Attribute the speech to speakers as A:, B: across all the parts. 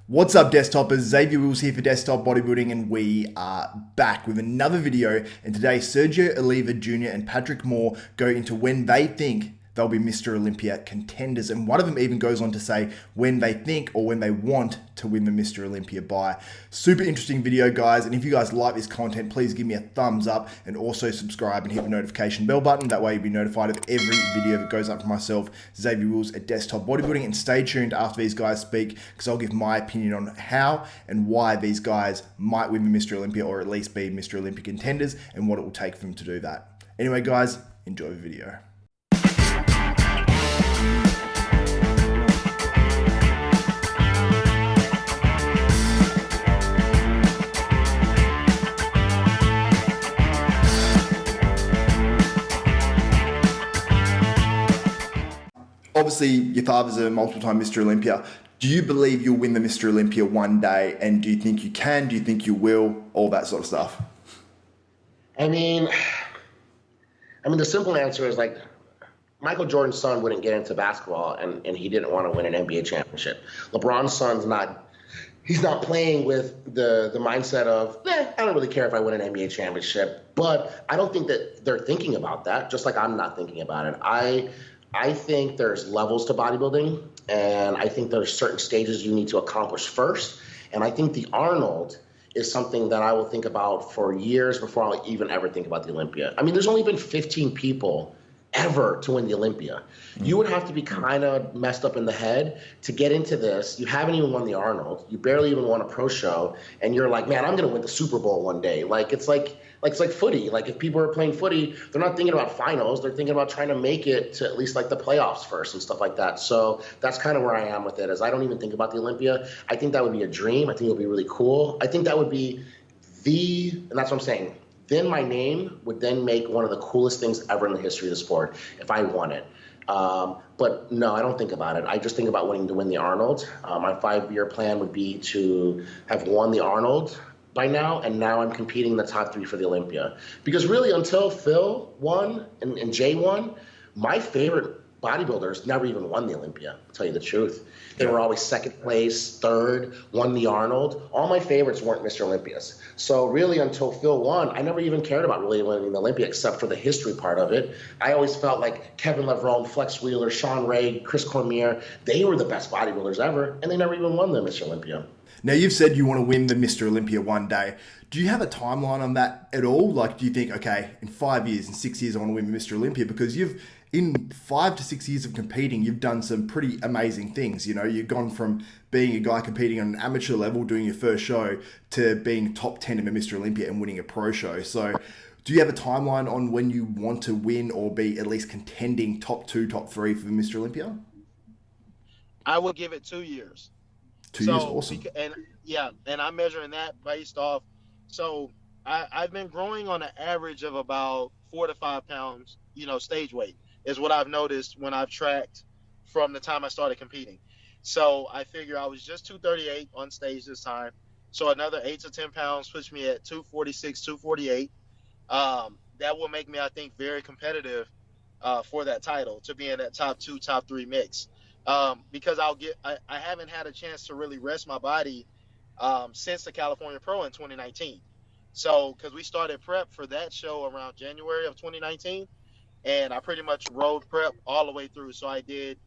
A: What's up, desktopers? Xavier Wills here for Desktop Bodybuilding, and we are back with another video. And today, Sergio Oliva Jr. and Patrick Moore go into when they think they'll be Mr. Olympia contenders. And one of them even goes on to say when they think or when they want to win the Mr. Olympia by. Super interesting video, guys. And if you guys like this content, please give me a thumbs up and also subscribe and hit the notification bell button. That way you'll be notified of every video that goes up for myself, Xavier Wills at Desktop Bodybuilding. And stay tuned after these guys speak, because I'll give my opinion on how and why these guys might win the Mr. Olympia, or at least be Mr. Olympia contenders, and what it will take for them to do that. Anyway, guys, enjoy the video. Obviously, your father's a multiple-time Mr. Olympia. Do you believe you'll win the Mr. Olympia one day? And do you think you can? Do you think you will? All that sort of stuff.
B: I mean, the simple answer is like Michael Jordan's son wouldn't get into basketball, and he didn't want to win an NBA championship. LeBron's son's he's not playing with the mindset of, I don't really care if I win an NBA championship. But I don't think that they're thinking about that, just like I'm not thinking about it. I think there's levels to bodybuilding, and I think there's certain stages you need to accomplish first. And I think the Arnold is something that I will think about for years before I'll even ever think about the Olympia. I mean, there's only been 15 people ever to win the Olympia. You would have to be kind of messed up in the head to get into this. You haven't even won the Arnold. You barely even won a pro show, and you're like, man, I'm going to win the Super Bowl one day. It's like footy. Like, if people are playing footy, they're not thinking about finals. They're thinking about trying to make it to at least like the playoffs first and stuff like that. So that's kind of where I am with it, is I don't even think about the Olympia. I think that would be a dream. I think it would be really cool. I think that would be and that's what I'm saying. Then my name would then make one of the coolest things ever in the history of the sport if I won it. But no, I don't think about it. I just think about wanting to win the Arnold. My 5-year plan would be to have won the Arnold by now, and now I'm competing in the top 3 for the Olympia. Because really, until Phil won and Jay won, my favorite bodybuilders never even won the Olympia, to tell you the truth. They were always second place, third, won the Arnold. All my favorites weren't Mr. Olympias. So really, until Phil won, I never even cared about really winning the Olympia, except for the history part of it. I always felt like Kevin Levrone, Flex Wheeler, Sean Ray, Chris Cormier, they were the best bodybuilders ever, and they never even won the Mr. Olympia.
A: Now, you've said you want to win the Mr. Olympia one day. Do you have a timeline on that at all? Like, do you think, okay, in 5 years, in 6 years, I want to win Mr. Olympia? Because in 5 to 6 years of competing, you've done some pretty amazing things. You know, you've gone from being a guy competing on an amateur level, doing your first show, to being top 10 in a Mr. Olympia and winning a pro show. So do you have a timeline on when you want to win or be at least contending top 2, top 3 for the Mr. Olympia?
C: I would give it 2 years.
A: 2 years, awesome.
C: And I'm measuring that based off. So I've been growing on an average of about 4 to 5 pounds, stage weight is what I've noticed when I've tracked from the time I started competing. So I figure I was just 238 on stage this time. So another 8 to 10 pounds puts me at 246, 248. That will make me, I think, very competitive for that title, to be in that top 2, top 3 mix. Because I haven't had a chance to really rest my body since the California Pro in 2019. So, because we started prep for that show around January of 2019, and I pretty much rode prep all the way through. So I did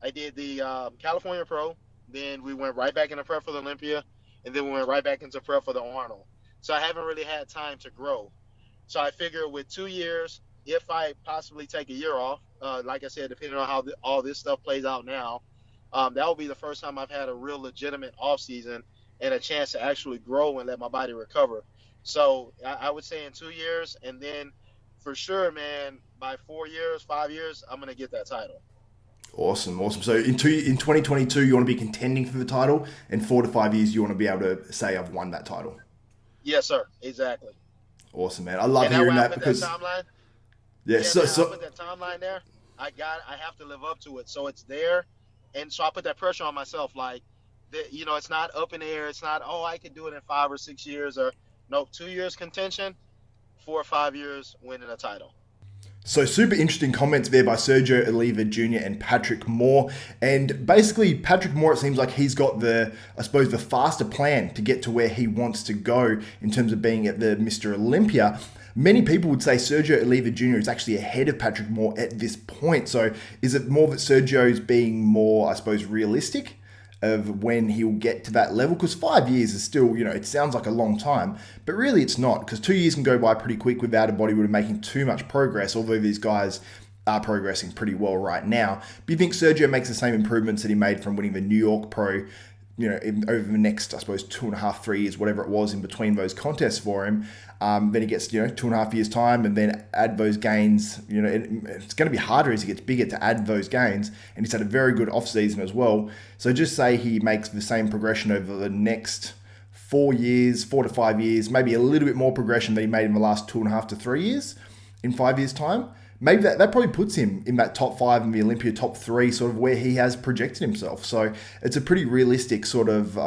C: the California Pro, then we went right back into prep for the Olympia, and then we went right back into prep for the Arnold. So I haven't really had time to grow. So I figure with 2 years, if I possibly take a year off, like I said, depending on how all this stuff plays out now, that will be the first time I've had a real legitimate off season and a chance to actually grow and let my body recover. So I would say in 2 years, and then for sure, man, by 4 years, 5 years, I'm going to get that title.
A: Awesome. So in 2022, you want to be contending for the title, and 4 to 5 years, you want to be able to say, I've won that title.
C: Yes, sir. Exactly.
A: Awesome, man. I love hearing that, because
C: that timeline,
A: so
C: I put that timeline there. I have to live up to it. So it's there. And so I put that pressure on myself. Like, it's not up in the air. It's not, I could do it in 5 or 6 years, or no, 2 years contention, 4 or 5 years winning a title.
A: So super interesting comments there by Sergio Oliva Jr. and Patrick Moore. And basically, Patrick Moore, it seems like he's got the faster plan to get to where he wants to go in terms of being at the Mr. Olympia. Many people would say Sergio Oliva Jr. is actually ahead of Patrick Moore at this point. So is it more that Sergio's being more, realistic of when he'll get to that level? Because 5 years is still, it sounds like a long time, but really it's not, because 2 years can go by pretty quick without a bodybuilder making too much progress, although these guys are progressing pretty well right now. But you think Sergio makes the same improvements that he made from winning the New York Pro, over the next, 2.5, 3 years, whatever it was in between those contests for him, then he gets, 2.5 years time, and then add those gains. It's going to be harder as he gets bigger to add those gains, and he's had a very good off season as well. So just say he makes the same progression over the next 4 years, 4 to 5 years, maybe a little bit more progression than he made in the last 2.5 to 3 years in 5 years time. Maybe that probably puts him in that top 5 in the Olympia, top 3, sort of where he has projected himself. So it's a pretty realistic sort of,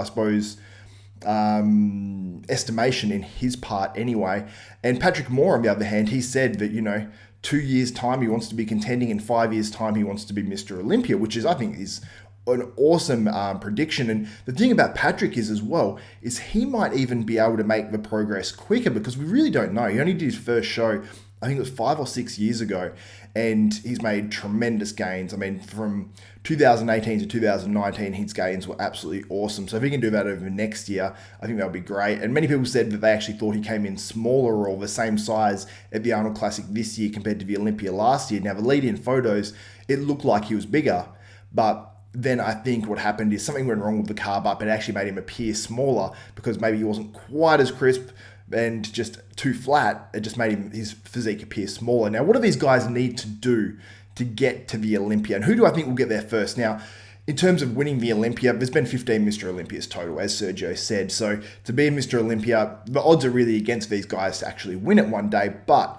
A: estimation in his part anyway. And Patrick Moore, on the other hand, he said that, 2 years time he wants to be contending, in 5 years time he wants to be Mr. Olympia, which is, I think, is an awesome prediction. And the thing about Patrick is as well, is he might even be able to make the progress quicker, because we really don't know. He only did his first show, I think it was 5 or 6 years ago, and he's made tremendous gains. I mean, from 2018 to 2019, his gains were absolutely awesome. So if he can do that over next year, I think that would be great. And many people said that they actually thought he came in smaller or the same size at the Arnold Classic this year compared to the Olympia last year. Now, the lead-in photos, it looked like he was bigger, but then I think what happened is something went wrong with the carb up. It actually made him appear smaller, because maybe he wasn't quite as crisp and just too flat. It just made his physique appear smaller. Now, what do these guys need to do to get to the Olympia? And who do I think will get there first? Now, in terms of winning the Olympia, there's been 15 Mr. Olympias total, as Sergio said. So to be a Mr. Olympia, the odds are really against these guys to actually win it one day. But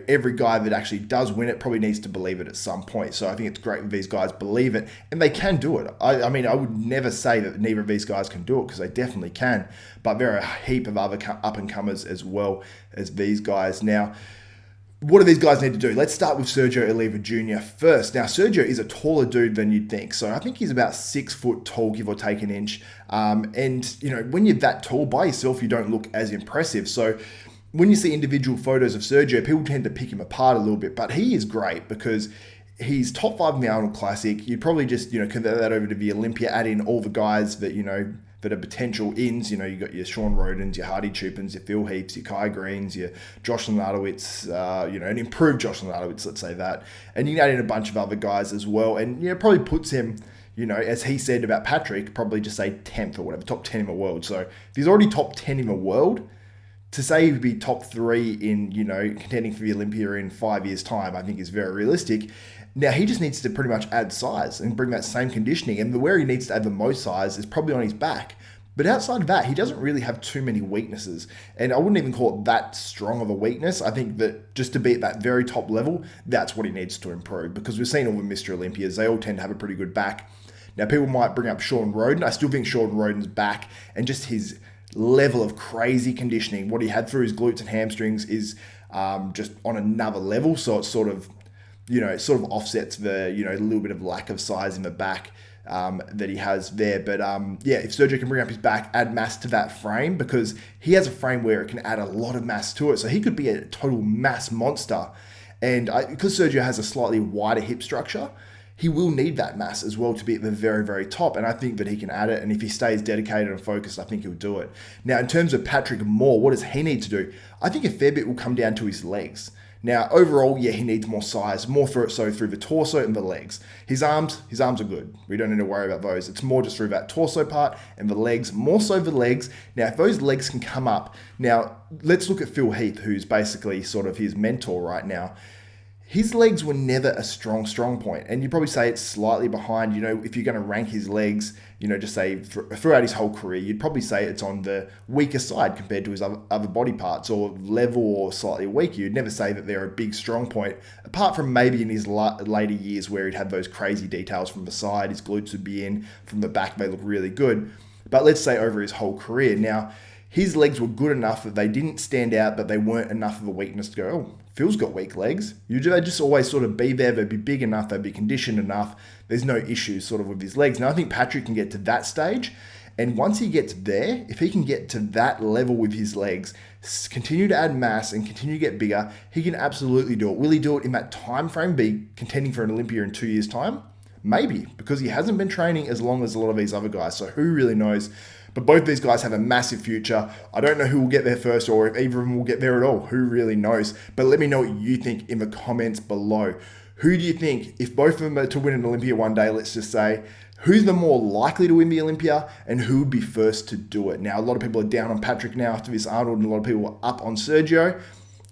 A: every guy that actually does win it probably needs to believe it at some point. So I think it's great that these guys believe it, and they can do it. I mean, I would never say that neither of these guys can do it, because they definitely can. But there are a heap of other up-and-comers as well as these guys. Now, what do these guys need to do? Let's start with Sergio Oliva Jr. first. Now, Sergio is a taller dude than you'd think. So I think he's about 6 foot tall, give or take an inch. And when you're that tall by yourself, you don't look as impressive. So when you see individual photos of Sergio, people tend to pick him apart a little bit, but he is great because he's top 5 in the Arnold Classic. You'd probably just, convert that over to the Olympia, add in all the guys that, that are potential ins. You got your Sean Rodens, your Hardy Chupins, your Phil Heaps, your Kai Greens, your Josh Lenardowitz, an improved Josh Lenardowitz, let's say that. And you can add in a bunch of other guys as well. And, probably puts him, as he said about Patrick, probably just say 10th or whatever, top 10 in the world. So if he's already top 10 in the world, to say he would be top 3 in, contending for the Olympia in 5 years' time, I think is very realistic. Now, he just needs to pretty much add size and bring that same conditioning. And where he needs to add the most size is probably on his back. But outside of that, he doesn't really have too many weaknesses. And I wouldn't even call it that strong of a weakness. I think that just to be at that very top level, that's what he needs to improve. Because we've seen all the Mr. Olympias, they all tend to have a pretty good back. Now, people might bring up Sean Roden. I still think Sean Roden's back and just his level of crazy conditioning, what he had through his glutes and hamstrings, is just on another level. So it sort of offsets the a little bit of lack of size in the back that he has there. But if Sergio can bring up his back, add mass to that frame, because he has a frame where it can add a lot of mass to it, so he could be a total mass monster. And because Sergio has a slightly wider hip structure, he will need that mass as well to be at the very, very top. And I think that he can add it. And if he stays dedicated and focused, I think he'll do it. Now, in terms of Patrick Moore, what does he need to do? I think a fair bit will come down to his legs. Now, overall, he needs more size, more through the torso and the legs. His arms are good. We don't need to worry about those. It's more just through that torso part and the legs, more so the legs. Now, if those legs can come up, now let's look at Phil Heath, who's basically sort of his mentor right now. His legs were never a strong point. And you'd probably say it's slightly behind, if you're going to rank his legs, just say throughout his whole career, you'd probably say it's on the weaker side compared to his other body parts, or level or slightly weaker. You'd never say that they're a big strong point, apart from maybe in his later years where he'd had those crazy details from the side. His glutes would be in, from the back they look really good. But let's say over his whole career. Now, his legs were good enough that they didn't stand out, but they weren't enough of a weakness to go, oh, Phil's got weak legs. Usually they just always sort of be there. They'd be big enough. They'd be conditioned enough. There's no issues sort of with his legs. Now, I think Patrick can get to that stage. And once he gets there, if he can get to that level with his legs, continue to add mass and continue to get bigger, he can absolutely do it. Will he do it in that time frame, be contending for an Olympia in 2 years' time? Maybe, because he hasn't been training as long as a lot of these other guys. So who really knows? But both these guys have a massive future. I don't know who will get there first or if either of them will get there at all. Who really knows? But let me know what you think in the comments below. Who do you think, if both of them are to win an Olympia one day, let's just say, who's the more likely to win the Olympia and who would be first to do it? Now, a lot of people are down on Patrick now after this Arnold, and a lot of people are up on Sergio.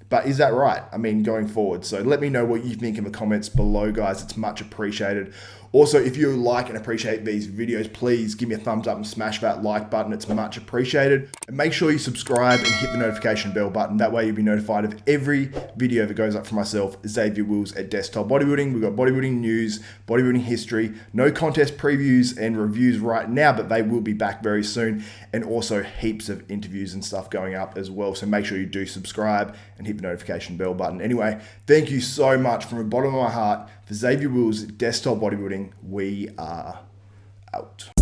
A: But is that right? I mean, going forward. So let me know what you think in the comments below, guys. It's much appreciated. Also, if you like and appreciate these videos, please give me a thumbs up and smash that like button. It's much appreciated. And make sure you subscribe and hit the notification bell button. That way you'll be notified of every video that goes up for myself, Xavier Wills at Desktop Bodybuilding. We've got bodybuilding news, bodybuilding history, no contest previews and reviews right now, but they will be back very soon. And also heaps of interviews and stuff going up as well. So make sure you do subscribe and hit the notification bell button. Anyway, thank you so much from the bottom of my heart. For Xavier Wills, Desktop Bodybuilding, we are out.